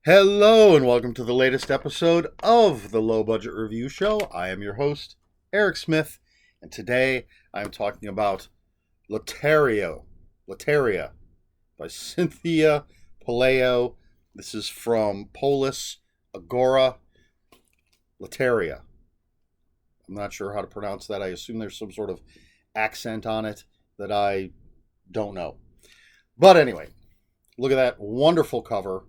Hello and welcome to the latest episode of the Low Budget Review Show. I am your host, Eric Smith, and today I am talking about Loteria by Cynthia Pelayo. This is from Polis Agora. Loteria. I'm not sure how to pronounce that. I assume there's some sort of accent on it that I don't know. But anyway, look at that wonderful cover.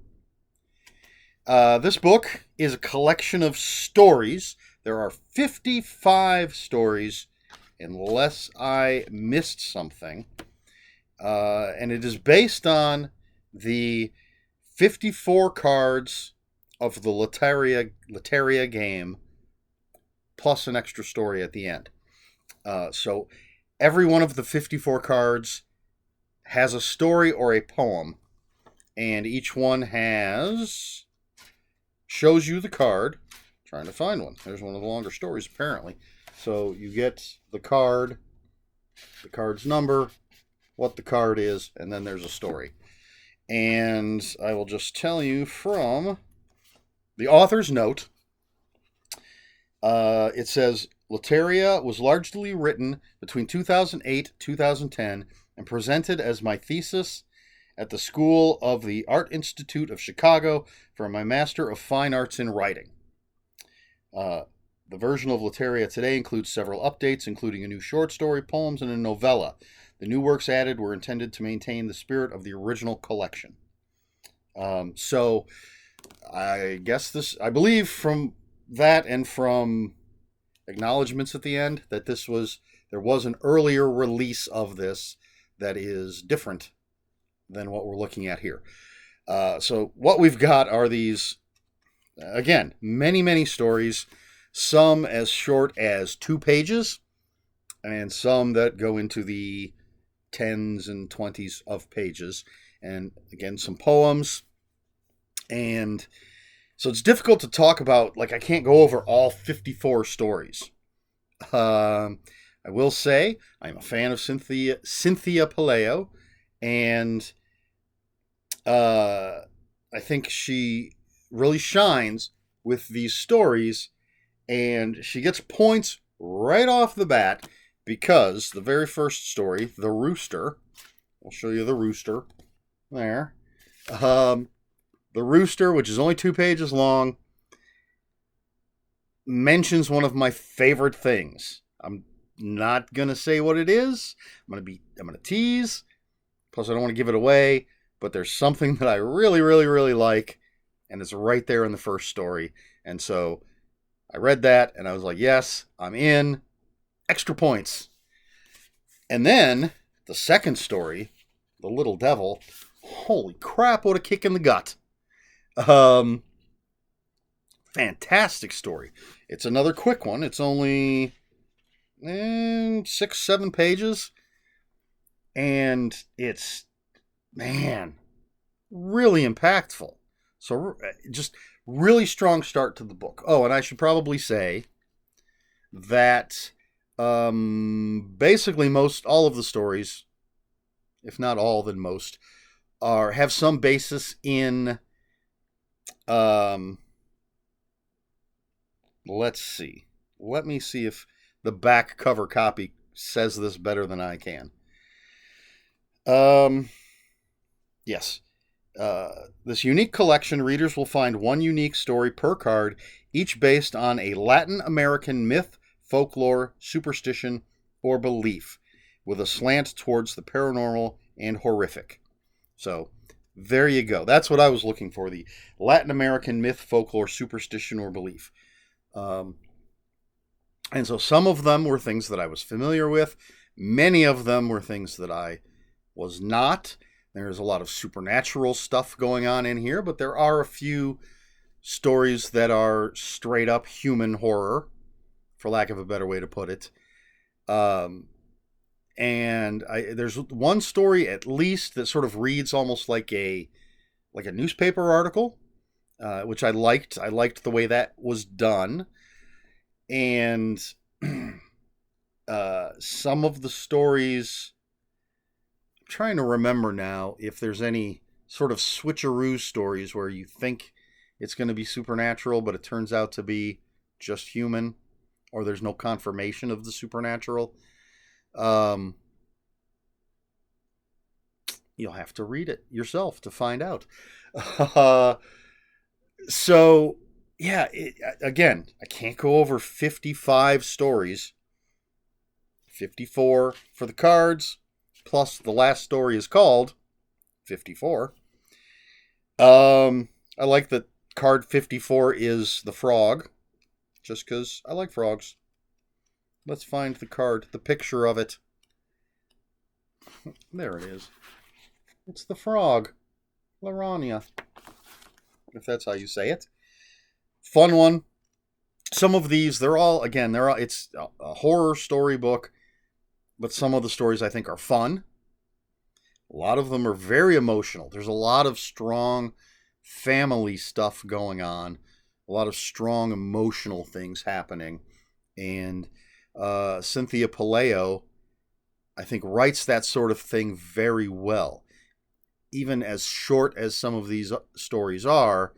This book is a collection of stories. There are 55 stories, unless I missed something. And it is based on the 54 cards of the Loteria game, plus an extra story at the end. So every one of the 54 cards has a story or a poem, and each one shows you the card. Trying to find one. There's one of the longer stories, apparently. So you get the card, the card's number, what the card is, and then there's a story. And I will just tell you from the author's note. It says, Loteria was largely written between 2008 2010 and presented as my thesis at the School of the Art Institute of Chicago for my Master of Fine Arts in Writing. The version of Loteria today includes several updates, including a new short story, poems, and a novella. The new works added were intended to maintain the spirit of the original collection. So I guess I believe from that and from acknowledgments at the end that there was an earlier release of this that is different than what we're looking at here. So what we've got are these, again, many stories, some as short as 2 pages, and some that go into the 10s and 20s of pages. And again, some poems. And so it's difficult to talk about, I can't go over all 54 stories. I will say I'm a fan of Cynthia Pelayo, and I think she really shines with these stories, and she gets points right off the bat because the very first story, The Rooster, I'll show you the rooster there. The Rooster, which is only 2 pages long, mentions one of my favorite things. I'm not gonna say what it is. I'm gonna tease. Plus, I don't want to give it away. But there's something that I really like, and it's right there in the first story. And so I read that, and I was like, yes, I'm in. Extra points. And then the second story, The Little Devil, holy crap, what a kick in the gut. Fantastic story. It's another quick one. It's only 6-7 pages. And it's, man, really impactful. So just really strong start to the book. Oh, and I should probably say that basically all of the stories, if not all, then most, have some basis in, let's see. Let me see if the back cover copy says this better than I can. Yes. This unique collection, readers will find one unique story per card, each based on a Latin American myth, folklore, superstition, or belief, with a slant towards the paranormal and horrific. So, there you go. That's what I was looking for, the Latin American myth, folklore, superstition, or belief. And so some of them were things that I was familiar with. Many of them were things that I was not. There's a lot of supernatural stuff going on in here, but there are a few stories that are straight up human horror, for lack of a better way to put it. And there's one story at least that sort of reads almost like a newspaper article, which I liked. I liked the way that was done. And some of the stories, I'm trying to remember now if there's any sort of switcheroo stories where you think it's going to be supernatural, but it turns out to be just human, or there's no confirmation of the supernatural. You'll have to read it yourself to find out. So, yeah, again, I can't go over 55 stories. 54 for the cards, plus the last story is called 54. I like that card 54 is the frog, just because I like frogs. Let's find the card, the picture of it. There it is. It's the frog, Larania, if that's how you say it. Fun one. Some of these, it's a horror storybook, but some of the stories I think are fun. A lot of them are very emotional. There's a lot of strong family stuff going on, a lot of strong emotional things happening. And Cynthia Pelayo, I think, writes that sort of thing very well. Even as short as some of these stories are,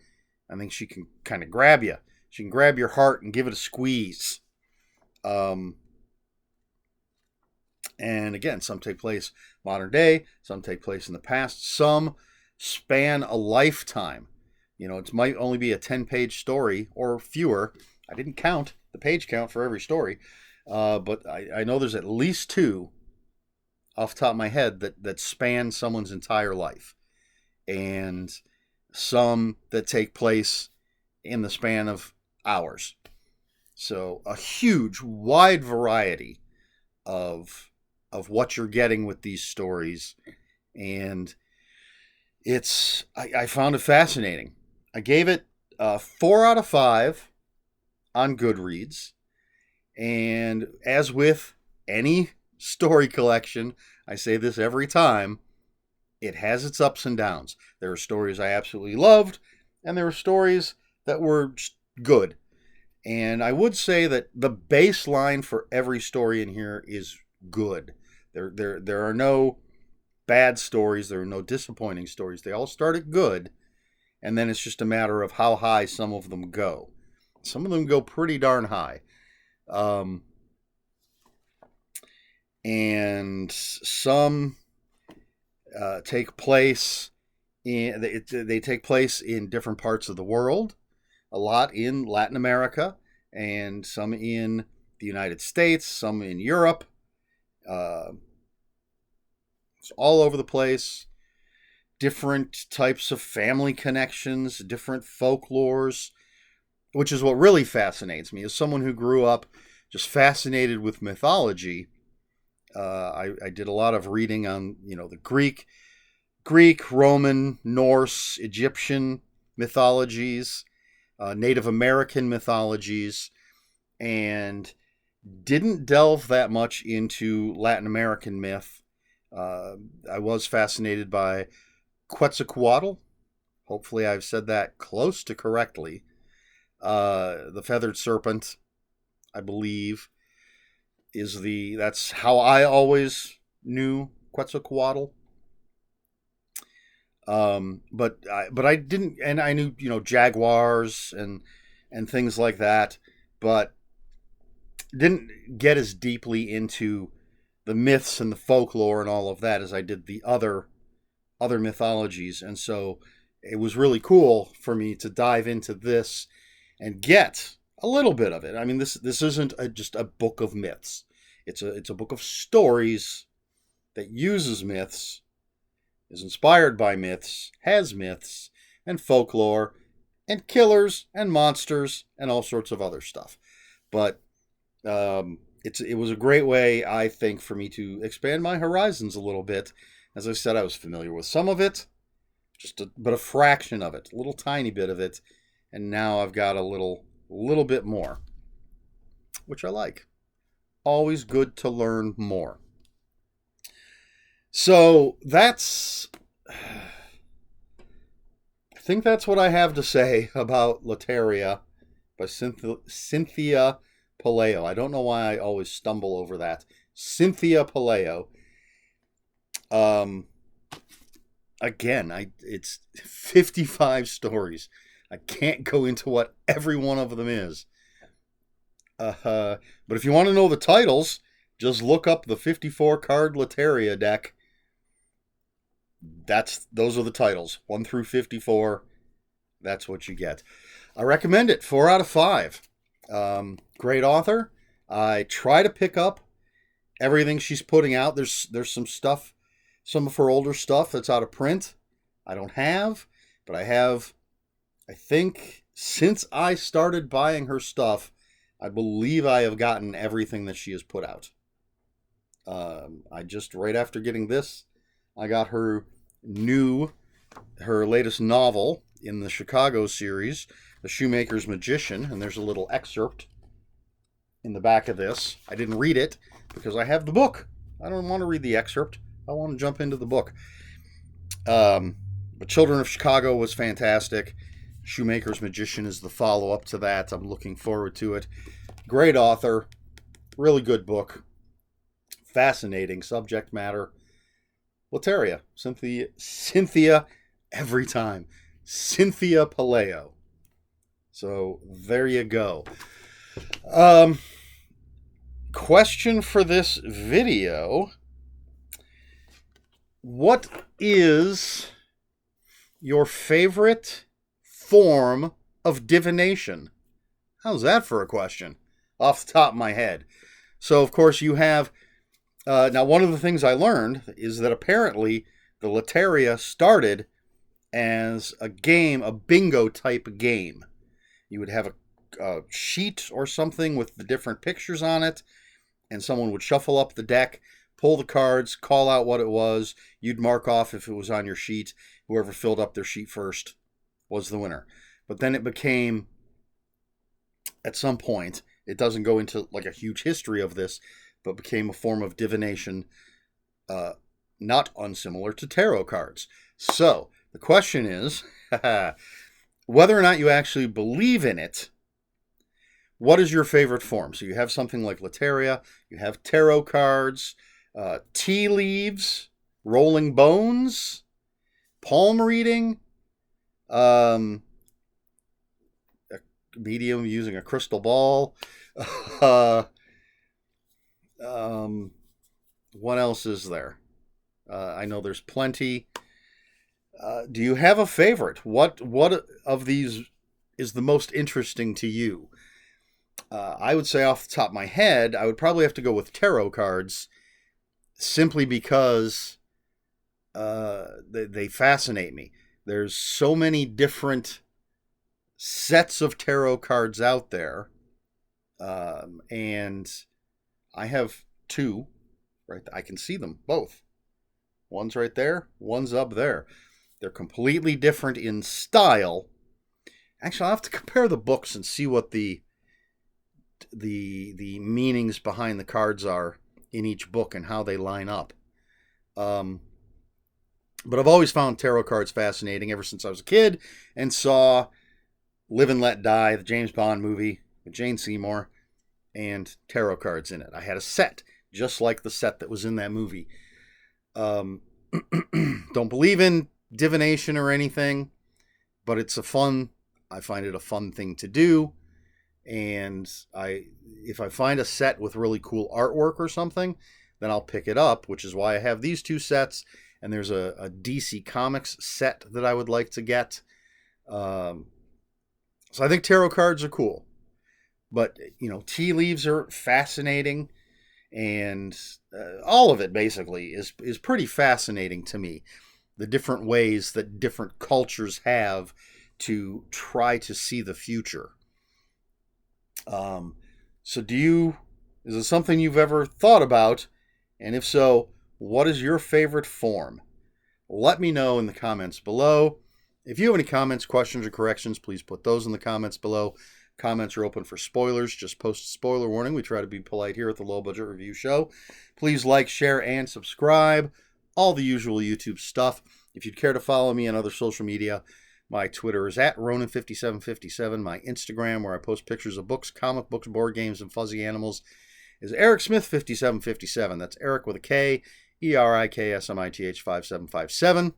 I think she can kind of grab you. She can grab your heart and give it a squeeze. And again, some take place modern day, some take place in the past, some span a lifetime. It might only be a 10-page story or fewer. I didn't count the page count for every story, but I know there's at least 2 off the top of my head that span someone's entire life, and some that take place in the span of hours. So a huge, wide variety of what you're getting with these stories, and I found it fascinating. I gave it 4 out of 5 on Goodreads, and as with any story collection, I say this every time, it has its ups and downs. There are stories I absolutely loved, and there are stories that were just good. And I would say that the baseline for every story in here is good. There are no bad stories. There are no disappointing stories. They all started good, and then it's just a matter of how high some of them go. Some of them go pretty darn high. And some take place they take place in different parts of the world. A lot in Latin America, and some in the United States, some in Europe. It's all over the place. Different types of family connections, different folklores, which is what really fascinates me. As someone who grew up just fascinated with mythology, I did a lot of reading on, the Greek, Roman, Norse, Egyptian mythologies, Native American mythologies, and didn't delve that much into Latin American myth. I was fascinated by Quetzalcoatl. Hopefully I've said that close to correctly. The feathered serpent, I believe, that's how I always knew Quetzalcoatl. But I didn't, and I knew, jaguars and things like that, but didn't get as deeply into the myths and the folklore and all of that as I did the other mythologies. And so it was really cool for me to dive into this and get a little bit of it. I mean, this isn't just a book of myths. It's a book of stories that uses myths, is inspired by myths, has myths and folklore and killers and monsters and all sorts of other stuff. But it was a great way, I think, for me to expand my horizons a little bit. As I said, I was familiar with some of it, but a fraction of it, a little tiny bit of it, and now I've got a little bit more, which I like. Always good to learn more. So I think that's what I have to say about Lotería by Cynthia Pelayo. I don't know why I always stumble over that. Cynthia Pelayo. Again, it's 55 stories. I can't go into what every one of them is. But if you want to know the titles, just look up the 54 card Lotería deck. Those are the titles, 1 through 54. That's what you get. I recommend it. 4 out of 5. Great author. I try to pick up everything she's putting out. There's some stuff, some of her older stuff that's out of print. I don't have, but I have. I think since I started buying her stuff, I believe I have gotten everything that she has put out. I just, right after getting this, I got her latest novel in the Chicago series, The Shoemaker's Magician, and there's a little excerpt in the back of this. I didn't read it because I have the book. I don't want to read the excerpt. I want to jump into the book. But Children of Chicago was fantastic. Shoemaker's Magician is the follow-up to that. I'm looking forward to it. Great author. Really good book. Fascinating subject matter. Lotería. Cynthia every time. Cynthia Pelayo. So there you go. Question for this video. What is your favorite form of divination? How's that for a question? Off the top of my head. So, of course, you have... now, one of the things I learned is that apparently the Lotería started as a game, a bingo type game. You would have a sheet or something with the different pictures on it, and someone would shuffle up the deck, pull the cards, call out what it was. You'd mark off if it was on your sheet. Whoever filled up their sheet first was the winner. But then it became, at some point, it doesn't go into like a huge history of this, but became a form of divination not unsimilar to tarot cards. So, the question is, whether or not you actually believe in it, what is your favorite form? So you have something like Lotería, you have tarot cards, tea leaves, rolling bones, palm reading, a medium using a crystal ball. What else is there? I know there's plenty. Do you have a favorite? What of these is the most interesting to you? I would say off the top of my head, I would probably have to go with tarot cards, simply because they fascinate me. There's so many different sets of tarot cards out there, and I have 2. Right, I can see them both. One's right there, one's up there. They're completely different in style. Actually, I'll have to compare the books and see what the meanings behind the cards are in each book and how they line up. But I've always found tarot cards fascinating ever since I was a kid and saw Live and Let Die, the James Bond movie with Jane Seymour, and tarot cards in it. I had a set just like the set that was in that movie. Don't believe in divination or anything, but I find it a fun thing to do. And if I find a set with really cool artwork or something, then I'll pick it up, which is why I have these 2 sets. And there's a DC Comics set that I would like to get. So I think tarot cards are cool. But, tea leaves are fascinating. And all of it, basically, is pretty fascinating to me. The different ways that different cultures have to try to see the future. So is it something you've ever thought about? And if so, what is your favorite form? Let me know in the comments below. If you have any comments, questions, or corrections, please put those in the comments below. Comments are open for spoilers. Just post a spoiler warning. We try to be polite here at the Low Budget Review Show. Please like, share, and subscribe. All the usual YouTube stuff. If you'd care to follow me on other social media, my Twitter is @Ronan5757. My Instagram, where I post pictures of books, comic books, board games, and fuzzy animals, is ErikSmith5757. That's Eric with a K, ERIKSMITH 5757.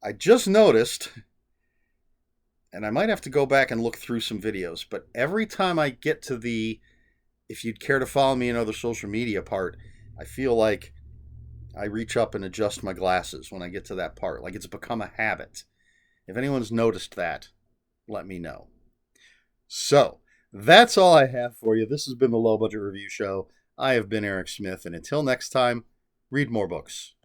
I just noticed and I might have to go back and look through some videos, but every time I get to the if you'd care to follow me in other social media part, I feel like I reach up and adjust my glasses when I get to that part. Like it's become a habit. If anyone's noticed that, let me know. So, that's all I have for you. This has been the Low Budget Review Show. I have been Eric Smith, and until next time, read more books.